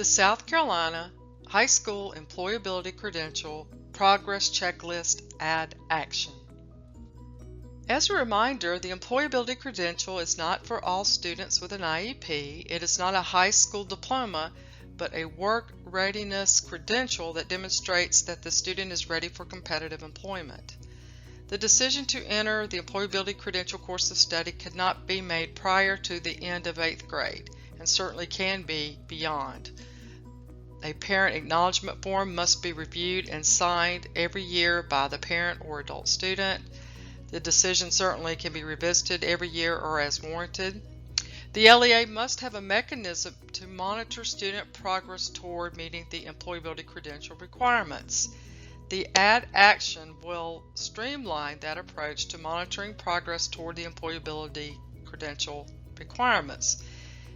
The South Carolina High School Employability Credential Progress Checklist Add Action. As a reminder, the Employability Credential is not for all students with an IEP. It is not a high school diploma, but a work readiness credential that demonstrates that the student is ready for competitive employment. The decision to enter the Employability Credential course of study cannot be made prior to the end of 8th grade, and certainly can be beyond. A parent acknowledgement form must be reviewed and signed every year by the parent or adult student. The decision certainly can be revisited every year or as warranted. The LEA must have a mechanism to monitor student progress toward meeting the employability credential requirements. The Add Action will streamline that approach to monitoring progress toward the employability credential requirements.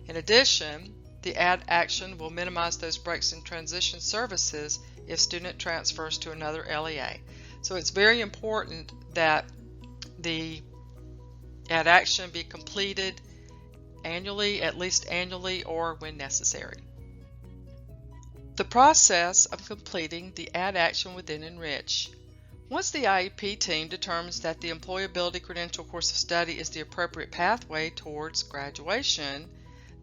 In addition, the Add Action will minimize those breaks in transition services if student transfers to another LEA. So it's very important that the Add Action be completed annually, at least annually, or when necessary. The process of completing the Add Action within Enrich. Once the IEP team determines that the Employability Credential course of study is the appropriate pathway towards graduation,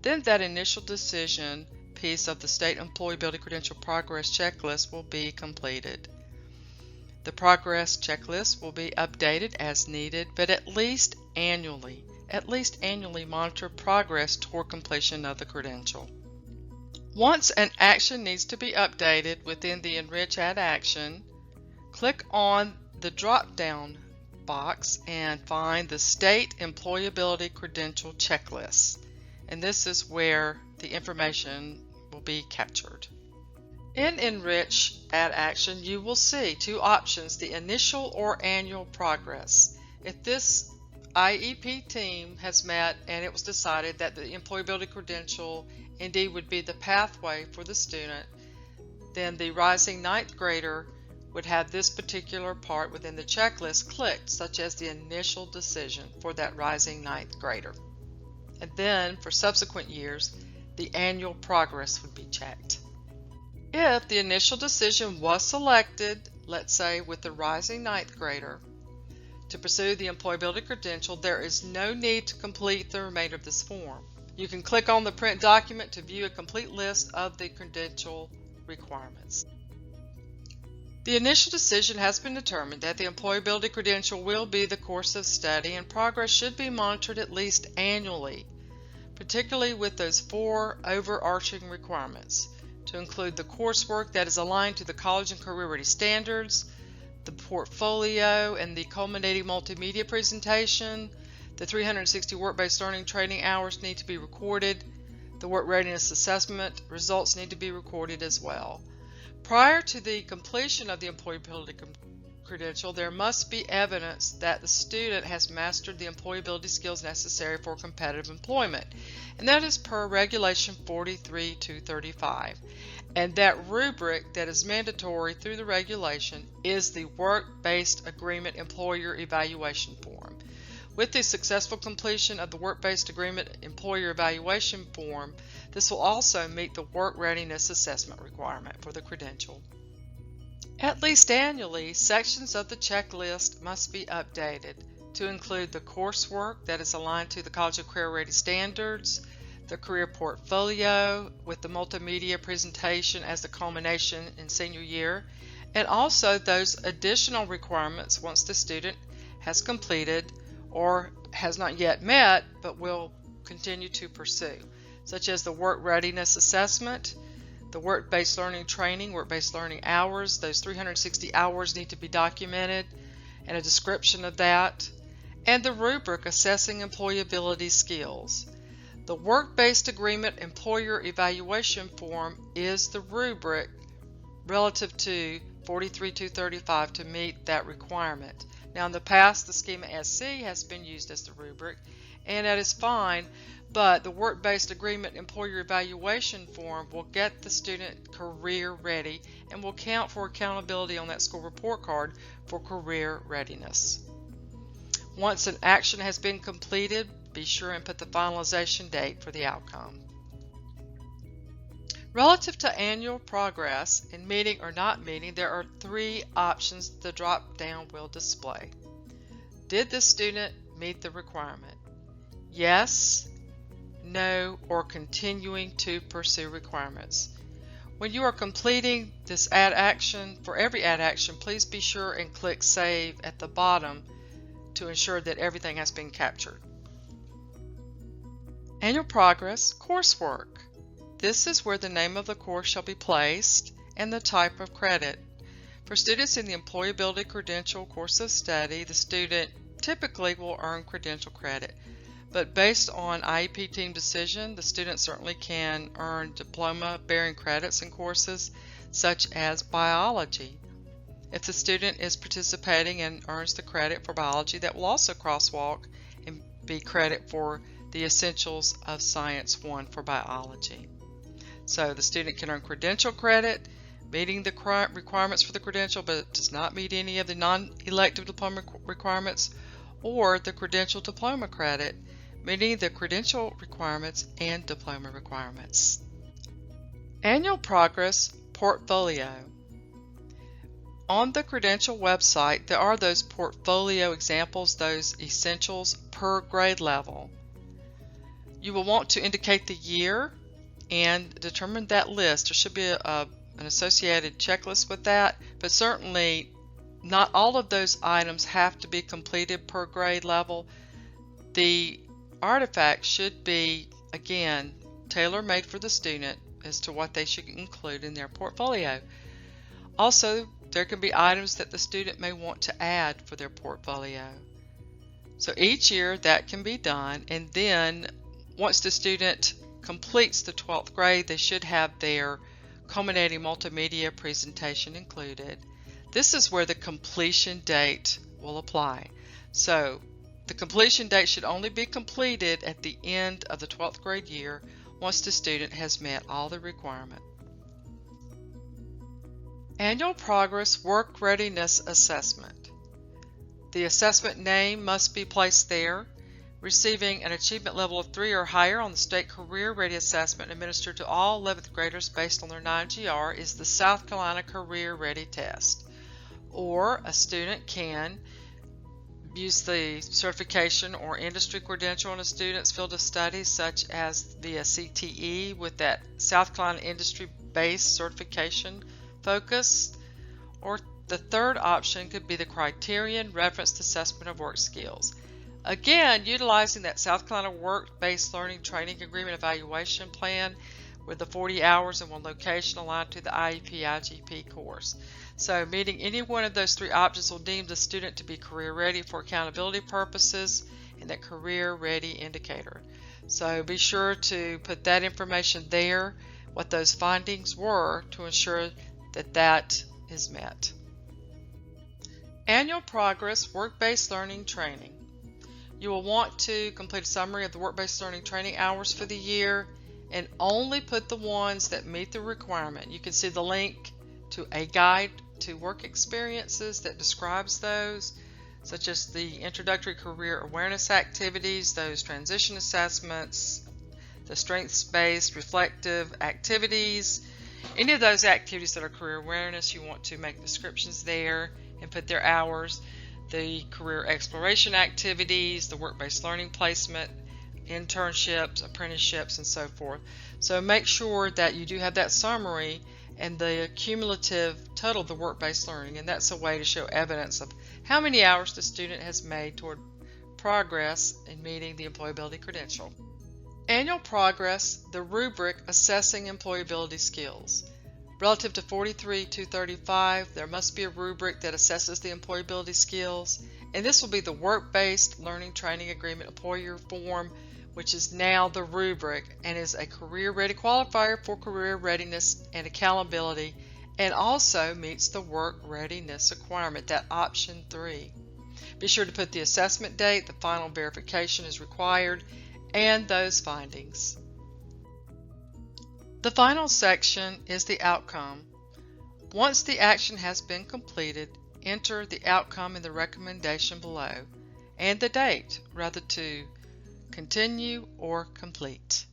then that initial decision piece of the State Employability Credential Progress Checklist will be completed. The Progress Checklist will be updated as needed, but at least annually monitor progress toward completion of the credential. Once an action needs to be updated within the Enrich Add Action, click on the drop-down box and find the State Employability Credential Checklist. And this is where the information will be captured. In Enrich Add Action, you will see two options, the initial or annual progress. If this IEP team has met and it was decided that the employability credential indeed would be the pathway for the student, then the rising 9th grader would have this particular part within the checklist clicked, such as the initial decision for that rising 9th grader. And then for subsequent years, the annual progress would be checked. If the initial decision was selected, let's say with the rising 9th grader, to pursue the employability credential, there is no need to complete the remainder of this form. You can click on the print document to view a complete list of the credential requirements. The initial decision has been determined that the employability credential will be the course of study, and progress should be monitored at least annually, particularly with those 4 overarching requirements, to include the coursework that is aligned to the college and career ready standards, the portfolio and the culminating multimedia presentation. The 360 work-based learning training hours need to be recorded. The work readiness assessment results need to be recorded as well. Prior to the completion of the employability credential, there must be evidence that the student has mastered the employability skills necessary for competitive employment, and that is per Regulation 43-235. And that rubric that is mandatory through the regulation is the Work-Based Agreement Employer Evaluation Form. With the successful completion of the Work-Based Agreement Employer Evaluation Form, this will also meet the Work Readiness Assessment requirement for the credential. At least annually, sections of the checklist must be updated to include the coursework that is aligned to the College and Career Ready standards, the career portfolio with the multimedia presentation as the culmination in senior year, and also those additional requirements once the student has completed or has not yet met but will continue to pursue, such as the work readiness assessment, the work-based learning training, work-based learning hours. Those 360 hours need to be documented and a description of that, and the rubric assessing employability skills. The Work-Based Agreement Employer Evaluation Form is the rubric relative to 43-235 to meet that requirement. Now in the past, the Schema SC has been used as the rubric, and that is fine, but the Work-Based Agreement Employer Evaluation Form will get the student career ready and will count for accountability on that school report card for career readiness. Once an action has been completed, be sure and put the finalization date for the outcome. Relative to annual progress in meeting or not meeting, there are three options the drop-down will display. Did the student meet the requirement? Yes, no, or continuing to pursue requirements. When you are completing this add action, for every add action, please be sure and click Save at the bottom to ensure that everything has been captured. Annual progress, coursework. This is where the name of the course shall be placed and the type of credit. For students in the Employability Credential course of study, the student typically will earn credential credit. But based on IEP team decision, the student certainly can earn diploma-bearing credits in courses such as biology. If the student is participating and earns the credit for biology, that will also crosswalk and be credit for the Essentials of Science 1 for biology. So the student can earn credential credit, meeting the requirements for the credential, but does not meet any of the non-elective diploma requirements, or the credential diploma credit, meeting the credential requirements and diploma requirements. Annual progress portfolio. On the credential website, there are those portfolio examples, those essentials per grade level. You will want to indicate the year and determine that list. There should be an associated checklist with that, but certainly not all of those items have to be completed per grade level. The artifact should be, again, tailor-made for the student as to what they should include in their portfolio. Also, there can be items that the student may want to add for their portfolio. So each year that can be done, and then once the student completes the 12th grade, they should have their culminating multimedia presentation included. This is where the completion date will apply. So the completion date should only be completed at the end of the 12th grade year once the student has met all the requirements. Annual Progress Work Readiness Assessment. The assessment name must be placed there. Receiving an achievement level of 3 or higher on the State Career Ready Assessment administered to all 11th graders based on their 9GR is the South Carolina Career Ready Test. Or a student can use the certification or industry credential in a student's field of study, such as via CTE with that South Carolina industry-based certification focus. Or the third option could be the Criterion Referenced Assessment of Work Skills. Again, utilizing that South Carolina Work-Based Learning Training Agreement Evaluation Plan with the 40 hours in one location aligned to the IEP IGP course. So meeting any one of those three options will deem the student to be career ready for accountability purposes in that career ready indicator. So be sure to put that information there, what those findings were, to ensure that that is met. Annual Progress Work-Based Learning Training. You will want to complete a summary of the work-based learning training hours for the year and only put the ones that meet the requirement. You can see the link to a guide to work experiences that describes those, such as the introductory career awareness activities, those transition assessments, the strengths-based reflective activities. Any of those activities that are career awareness, you want to make descriptions there and put their hours. The career exploration activities, the work-based learning placement, internships, apprenticeships, and so forth. So make sure that you do have that summary and the cumulative total of the work-based learning, and that's a way to show evidence of how many hours the student has made toward progress in meeting the employability credential. Annual Progress, the rubric assessing employability skills. Relative to 43-235, there must be a rubric that assesses the employability skills, and this will be the Work-Based Learning Training Agreement Employer Form, which is now the rubric and is a career ready qualifier for career readiness and accountability, and also meets the work readiness requirement, that option 3. Be sure to put the assessment date, the final verification is required, and those findings. The final section is the outcome. Once the action has been completed, enter the outcome in the recommendation below and the date, rather to continue or complete.